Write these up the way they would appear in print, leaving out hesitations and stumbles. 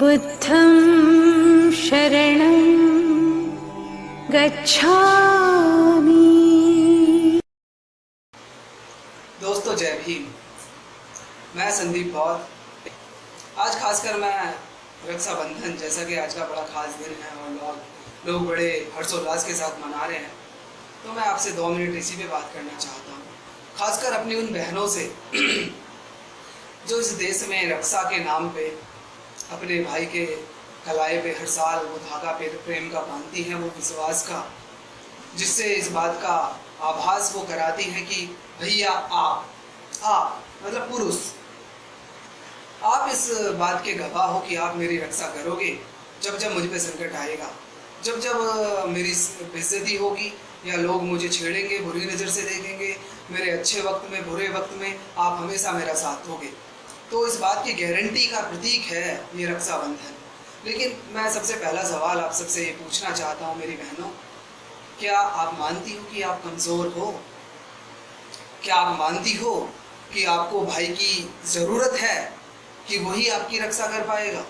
बुद्धं शरणं गच्छामि। दोस्तों जय भीम। मैं संदीप बौद्ध। आज खासकर मैं रक्षाबंधन, जैसा कि आज का बड़ा खास दिन है और लोग बड़े हर्षोल्लास के साथ मना रहे हैं, तो मैं आपसे 2 मिनट इसी पे बात करना चाहता हूँ। खासकर अपनी उन बहनों से जो इस देश में रक्षा के नाम पे अपने भाई के कलाई पे हर साल वो धागा प्रेम का बांधती हैं, वो विश्वास का, जिससे इस बात का आभास वो कराती हैं कि भैया आप मतलब पुरुष, आप इस बात के गवाह हो कि आप मेरी रक्षा करोगे जब जब मुझ पे संकट आएगा, जब जब मेरी बेइज्जती होगी या लोग मुझे छेड़ेंगे, बुरी नज़र से देखेंगे, मेरे अच्छे वक्त में बुरे वक्त में आप हमेशा मेरा साथ दोगे। तो इस बात की गारंटी का प्रतीक है ये रक्षाबंधन। लेकिन मैं सबसे पहला सवाल आप सबसे ये पूछना चाहता हूँ मेरी बहनों, क्या आप मानती हो कि आप कमज़ोर हो? क्या आप मानती हो कि आपको भाई की ज़रूरत है कि वही आपकी रक्षा कर पाएगा?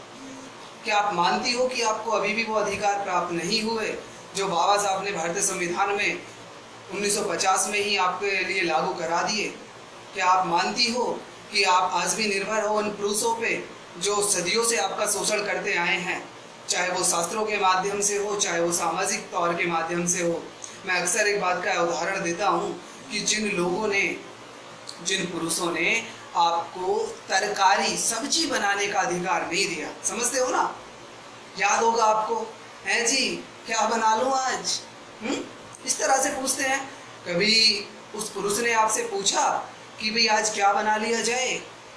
क्या आप मानती हो कि आपको अभी भी वो अधिकार प्राप्त नहीं हुए जो बाबा साहब ने भारतीय संविधान में 1950 में ही आपके लिए लागू करा दिए? क्या आप मानती हो कि आप आज भी निर्भर हो उन पुरुषों पे जो सदियों से आपका शोषण करते आए हैं, चाहे वो शास्त्रों के माध्यम से हो, चाहे वो सामाजिक तौर के माध्यम से हो? मैं अक्सर एक बात का उदाहरण देता हूँ कि जिन पुरुषों ने आपको तरकारी सब्जी बनाने का अधिकार नहीं दिया, समझते हो ना? याद होगा आपको, हैं जी क्या बना लूँ आज? इस तरह से पूछते हैं। कभी उस पुरुष ने आपसे पूछा कि भाई आज क्या बना लिया जाए,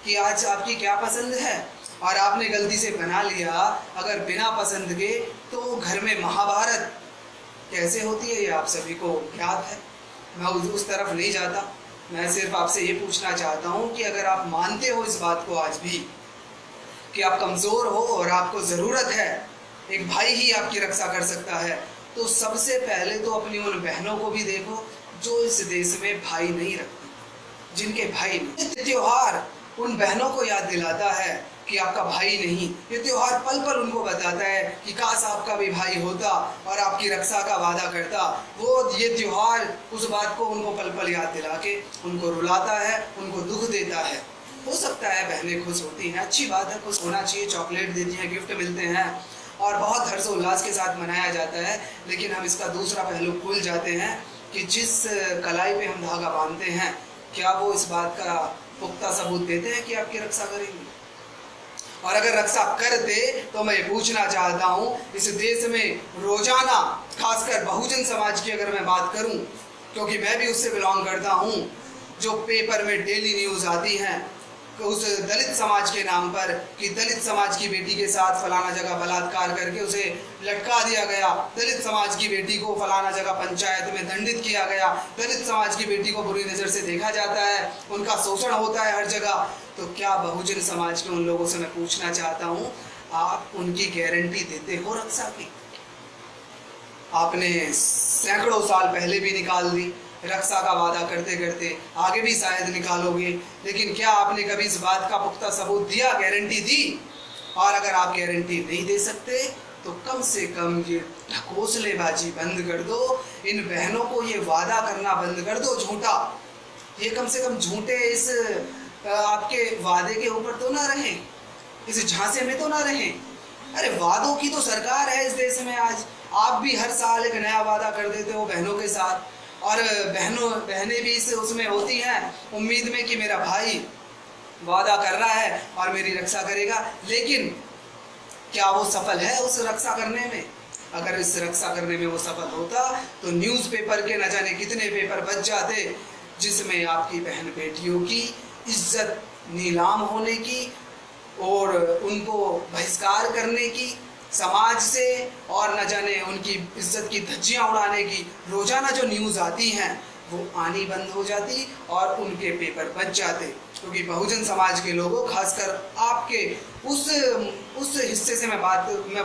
कि आज आपकी क्या पसंद है, और आपने गलती से बना लिया अगर बिना पसंद के, तो घर में महाभारत कैसे होती है ये आप सभी को ज्ञात है। मैं उस तरफ नहीं जाता, मैं सिर्फ आपसे ये पूछना चाहता हूँ कि अगर आप मानते हो इस बात को आज भी कि आप कमज़ोर हो और आपको ज़रूरत है, एक भाई ही आपकी रक्षा कर सकता है, तो सबसे पहले तो अपनी उन बहनों को भी देखो जो इस देश में भाई नहीं रखती, जिनके भाई नहीं। त्योहार उन बहनों को याद दिलाता है कि आपका भाई नहीं। ये त्योहार पल पल उनको बताता है कि काश आपका भी भाई होता और आपकी रक्षा का वादा करता। वो ये त्योहार उस बात को उनको पल पल याद दिला के उनको रुलाता है, उनको दुख देता है। हो सकता है बहनें खुश होती हैं, अच्छी बात है, खुश होना चाहिए, चॉकलेट देती हैं, गिफ्ट मिलते हैं और बहुत हर्षोल्लास के साथ मनाया जाता है। लेकिन हम इसका दूसरा पहलू भूल जाते हैं कि जिस कलाई पे हम धागा बांधते हैं, क्या वो इस बात का पुख्ता सबूत देते हैं कि आपकी रक्षा करेंगे? और अगर रक्षा करते तो मैं पूछना चाहता हूँ, इस देश में रोजाना, खासकर बहुजन समाज की अगर मैं बात करूँ, क्योंकि मैं भी उससे बिलोंग करता हूँ, जो पेपर में डेली न्यूज़ आती हैं उस दलित समाज के नाम पर कि दलित समाज की बेटी के साथ फलाना जगह बलात्कार करके उसे लटका दिया गया, दलित समाज की बेटी को फलाना जगह पंचायत में दंडित किया गया, दलित समाज की बेटी को बुरी नज़र से देखा जाता है, उनका शोषण होता है हर जगह। तो क्या बहुजन समाज के उन लोगों से मैं पूछना चाहता हूँ, आप उनकी गारंटी देते हो रक्षा की? आपने सैकड़ों साल पहले भी निकाल दी रक्षा का वादा करते करते, आगे भी शायद निकालोगे, लेकिन क्या आपने कभी इस बात का पुख्ता सबूत दिया, गारंटी दी? और अगर आप गारंटी नहीं दे सकते तो कम से कम ये ढकोसलेबाजी बंद कर दो, इन बहनों को ये वादा करना बंद कर दो झूठा। ये कम से कम झूठे इस आपके वादे के ऊपर तो ना रहें, इस झांसे में तो ना रहें। अरे वादों की तो सरकार है इस देश में आज। आप भी हर साल एक नया वादा कर देते हो बहनों के साथ, और बहनें भी इस उसमें होती हैं उम्मीद में कि मेरा भाई वादा कर रहा है और मेरी रक्षा करेगा। लेकिन क्या वो सफल है उस रक्षा करने में? अगर इस रक्षा करने में वो सफल होता तो न्यूज़पेपर के न जाने कितने पेपर बच जाते जिसमें आपकी बहन बेटियों की इज्जत नीलाम होने की और उनको बहिष्कार करने की समाज से, और न जाने उनकी इज्जत की धज्जियां उड़ाने की रोजाना जो न्यूज़ आती हैं वो आनी बंद हो जाती और उनके पेपर बच जाते। क्योंकि बहुजन समाज के लोगों, खासकर आपके उस हिस्से से मैं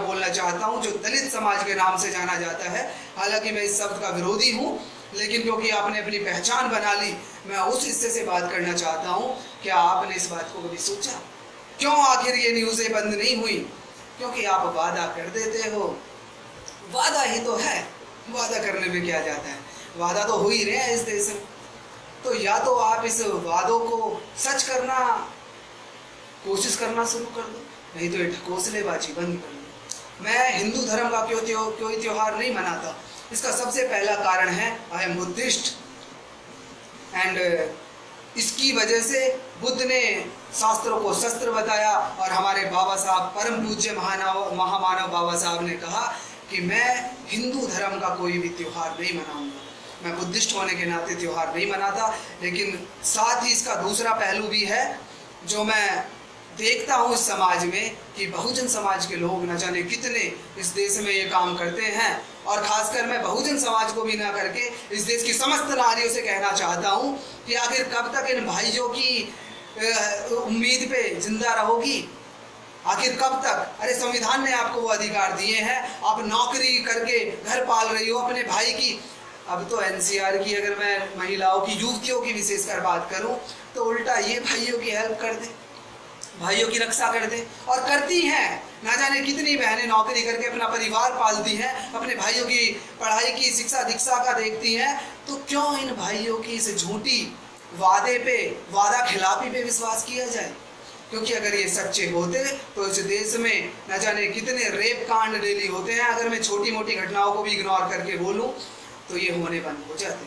बोलना चाहता हूँ जो दलित समाज के नाम से जाना जाता है। हालांकि मैं इस शब्द का विरोधी हूँ, लेकिन क्योंकि आपने अपनी पहचान बना ली, मैं उस हिस्से से बात करना चाहता हूँ। क्या आपने इस बात को कभी सोचा क्यों आखिर ये न्यूज़ें बंद नहीं हुई? क्योंकि आप वादा कर देते हो। वादा ही तो है, वादा करने में क्या जाता है, वादा तो हो ही रहे हैं इस देश में। तो या तो आप इस वादों को सच करना कोशिश करना शुरू कर दो, नहीं तो ये ढकोसलेबाजी बंद कर दो। मैं हिंदू धर्म का कोई त्योहार नहीं मनाता। इसका सबसे पहला कारण है आई एम बुद्धिस्ट एंड इसकी वजह से बुद्ध ने शास्त्रों को शस्त्र बताया और हमारे बाबा साहब परम पूज्य महामानव बाबा साहब ने कहा कि मैं हिंदू धर्म का कोई भी त्योहार नहीं मनाऊंगा। मैं बुद्धिस्ट होने के नाते त्योहार नहीं मनाता, लेकिन साथ ही इसका दूसरा पहलू भी है जो मैं देखता हूँ इस समाज में कि बहुजन समाज के लोग न जाने कितने इस देश में ये काम करते हैं। और खासकर मैं बहुजन समाज को भी ना करके इस देश की समस्त नारियों से कहना चाहता हूँ कि आखिर कब तक इन भाइयों की उम्मीद पे जिंदा रहोगी? आखिर कब तक? अरे संविधान ने आपको वो अधिकार दिए हैं, आप नौकरी करके घर पाल रही हो अपने भाई की। अब तो एनसीआर की अगर मैं महिलाओं की, युवतियों की विशेषकर बात करूं तो उल्टा ये भाइयों की हेल्प कर दे, भाइयों की रक्षा कर दे, और करती हैं। ना जाने कितनी बहनें नौकरी करके अपना परिवार पालती हैं, अपने भाइयों की पढ़ाई की शिक्षा दीक्षा का देखती हैं। तो क्यों इन भाइयों की इस झूठी वादा खिलाफी पे विश्वास किया जाए? क्योंकि अगर ये सच्चे होते तो इस देश में न जाने कितने रेप कांड डेली होते हैं। अगर मैं छोटी मोटी घटनाओं को भी इग्नोर करके बोलूं तो ये होने बंद हो जाते।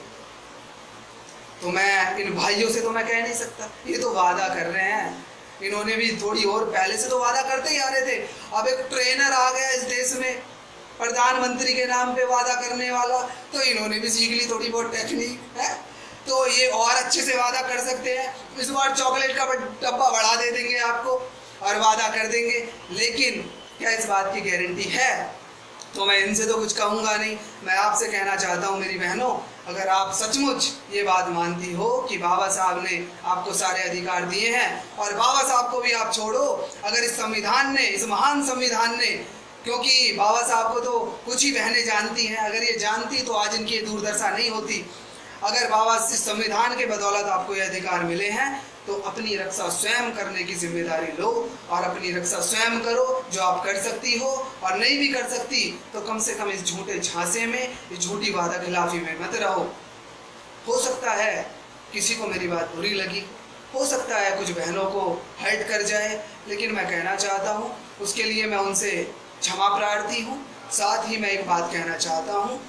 तो मैं इन भाइयों से तो मैं कह नहीं सकता, ये तो वादा कर रहे हैं। इन्होंने भी थोड़ी और पहले से तो वादा करते ही आ रहे थे। अब एक ट्रेनर आ गया इस देश में प्रधानमंत्री के नाम पे वादा करने वाला, तो इन्होंने भी सीख ली थोड़ी बहुत टेक्निक है, तो ये और अच्छे से वादा कर सकते हैं। इस बार चॉकलेट का डब्बा बढ़ा दे देंगे आपको और वादा कर देंगे। लेकिन क्या इस बात की गारंटी है? तो मैं इनसे तो कुछ कहूँगा नहीं। मैं आपसे कहना चाहता हूँ मेरी बहनों, अगर आप सचमुच ये बात मानती हो कि बाबा साहब ने आपको सारे अधिकार दिए हैं, और बाबा साहब को भी आप छोड़ो, अगर इस संविधान ने, इस महान संविधान ने, क्योंकि बाबा साहब को तो कुछ ही बहनें जानती हैं, अगर ये जानती तो आज इनकी दुर्दशा नहीं होती। अगर बाबा इस संविधान के बदौलत आपको ये अधिकार मिले हैं तो अपनी रक्षा स्वयं करने की जिम्मेदारी लो और अपनी रक्षा स्वयं करो जो आप कर सकती हो। और नहीं भी कर सकती तो कम से कम इस झूठे झांसे में, इस झूठी वादा खिलाफी में मत रहो। हो सकता है किसी को मेरी बात बुरी लगी, हो सकता है कुछ बहनों को हर्ट कर जाए, लेकिन मैं कहना चाहता हूँ उसके लिए मैं उनसे क्षमा प्रार्थी हूँ। साथ ही मैं एक बात कहना चाहता हूँ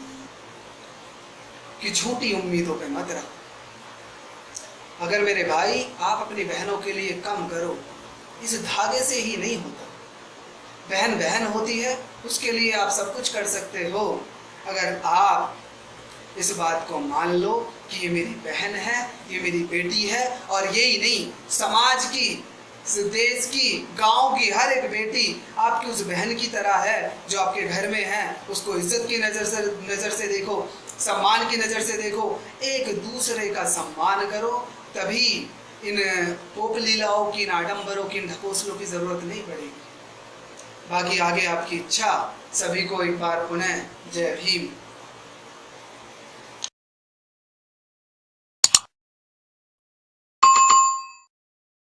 कि झूठी उम्मीदों पे मत रहो। अगर मेरे भाई आप अपनी बहनों के लिए कम करो, इस धागे से ही नहीं होता। बहन बहन होती है, उसके लिए आप सब कुछ कर सकते हो। अगर आप इस बात को मान लो कि ये मेरी बहन है, ये मेरी बेटी है, और यही नहीं, समाज की, देश की, गांव की हर एक बेटी आपकी उस बहन की तरह है जो आपके घर में है। उसको इज्जत की नज़र से देखो, सम्मान की नज़र से देखो, एक दूसरे का सम्मान करो, तभी इन पोप लीलाओं की, इन आडम्बरों की, इन ढकोसलों की ज़रूरत नहीं पड़ेगी। बाकी आगे आपकी इच्छा। सभी को एक बार पुनः जय भीम।